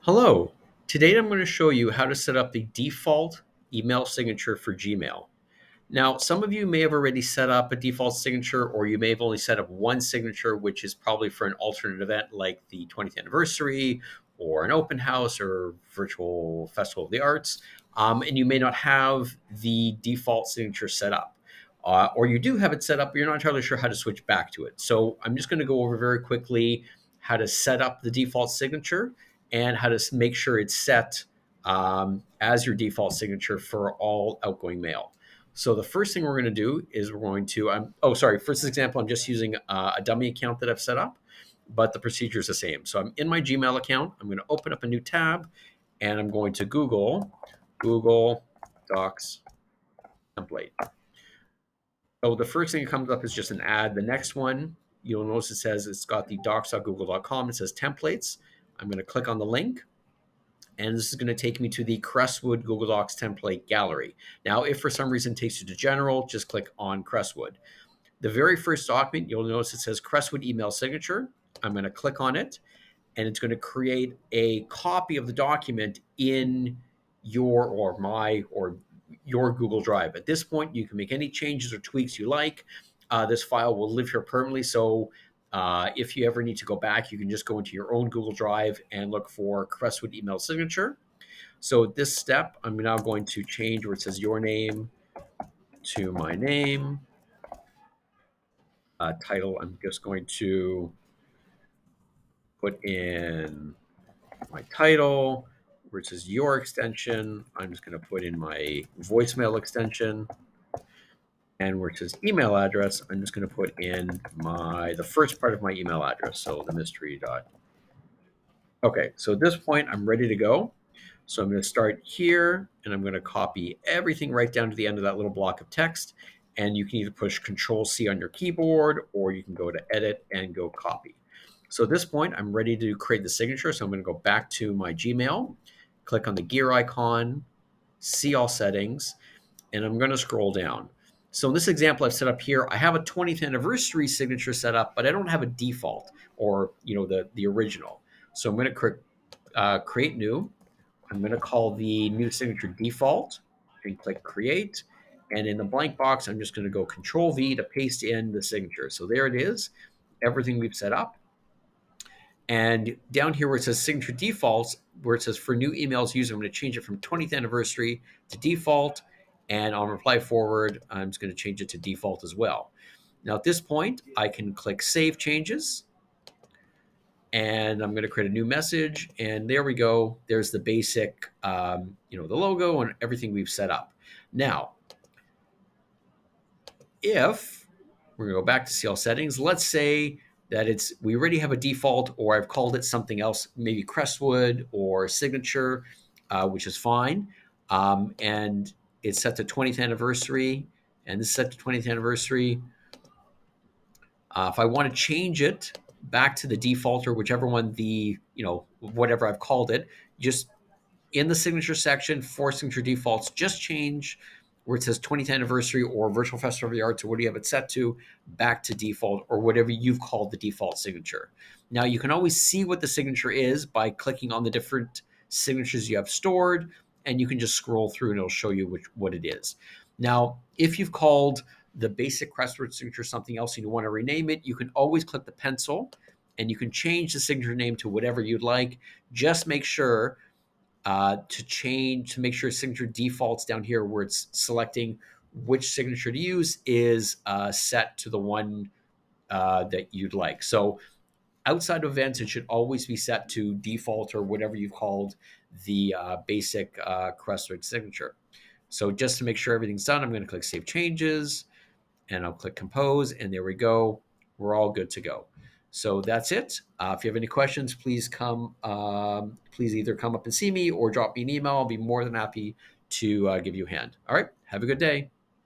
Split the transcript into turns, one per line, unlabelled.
Hello. Today I'm going to show you how to set up the default email signature for Gmail. Now, some of you may have already set up a default signature, or you may have only set up one signature, which is probably for an alternate event like the 20th anniversary, or an open house, or virtual festival of the arts. And you may not have the default signature set up. Or you do have it set up, but you're not entirely sure how to switch back to it. So I'm just going to go over very quickly how to set up the default signature and how to make sure it's set as your default signature for all outgoing mail. So the first thing we're going to do is we're going to, for this example, I'm just using a dummy account that I've set up, but the procedure is the same. So I'm in my Gmail account. I'm going to open up a new tab and I'm going to Google Docs template. So the first thing that comes up is just an ad. The next one, you'll notice it says it's got the docs.google.com. It says templates. I'm going to click on the link and this is going to take me to the Crestwood Google Docs template gallery. Now, if for some reason it takes you to general, just click on Crestwood. The very first document, you'll notice it says Crestwood email signature. I'm going to click on it, and it's going to create a copy of the document in your or my or your Google Drive. At this point, you can make any changes or tweaks you like. This file will live here permanently, so if you ever need to go back, you can just go into your own Google Drive and look for Crestwood email signature. So at this step, I'm now going to change where it says your name to my name. Title, I'm just going to put in my title. Where it says your extension, I'm just going to put in my voicemail extension. And where it says email address, I'm just going to put in the first part of my email address. So the mystery dot. Okay, so at this point, I'm ready to go. So I'm going to start here and I'm going to copy everything right down to the end of that little block of text. And you can either push Control C on your keyboard or you can go to Edit and go Copy. So at this point, I'm ready to create the signature. So I'm going to go back to my Gmail, click on the gear icon, see all settings, and I'm going to scroll down. So in this example I've set up here, I have a 20th anniversary signature set up, but I don't have a default or the original. So I'm going to create new. I'm going to call the new signature default and click create. And in the blank box, I'm just going to go Control V to paste in the signature. So there it is, everything we've set up. And down here where it says signature defaults, where it says for new emails used, I'm going to change it from 20th anniversary to default. And on reply forward, I'm just going to change it to default as well. Now at this point, I can click Save Changes. And I'm going to create a new message. And there we go. There's the basic, the logo and everything we've set up. Now, if we're going to go back to CL settings, let's say that we already have a default, or I've called it something else, maybe Crestwood or Signature, which is fine. And it's set to 20th anniversary, and this is set to 20th anniversary. If I want to change it back to the default or whichever one whatever I've called it, just in the signature section for signature defaults, just change where it says 20th anniversary or virtual festival of the arts or what do you have it set to back to default or whatever you've called the default signature. Now you can always see what the signature is by clicking on the different signatures you have stored, and you can just scroll through and it'll show you what it is. Now, if you've called the basic Crestwood signature something else and you want to rename it, you can always click the pencil and you can change the signature name to whatever you'd like. Just make sure to make sure signature defaults down here where it's selecting which signature to use is set to the one that you'd like. So outside of events, it should always be set to default or whatever you've called the basic Crestwood signature. So just to make sure everything's done, I'm going to click Save Changes and I'll click Compose, and there we go. We're all good to go. So that's it. If you have any questions, please please either come up and see me or drop me an email. I'll be more than happy to give you a hand. All right. Have a good day.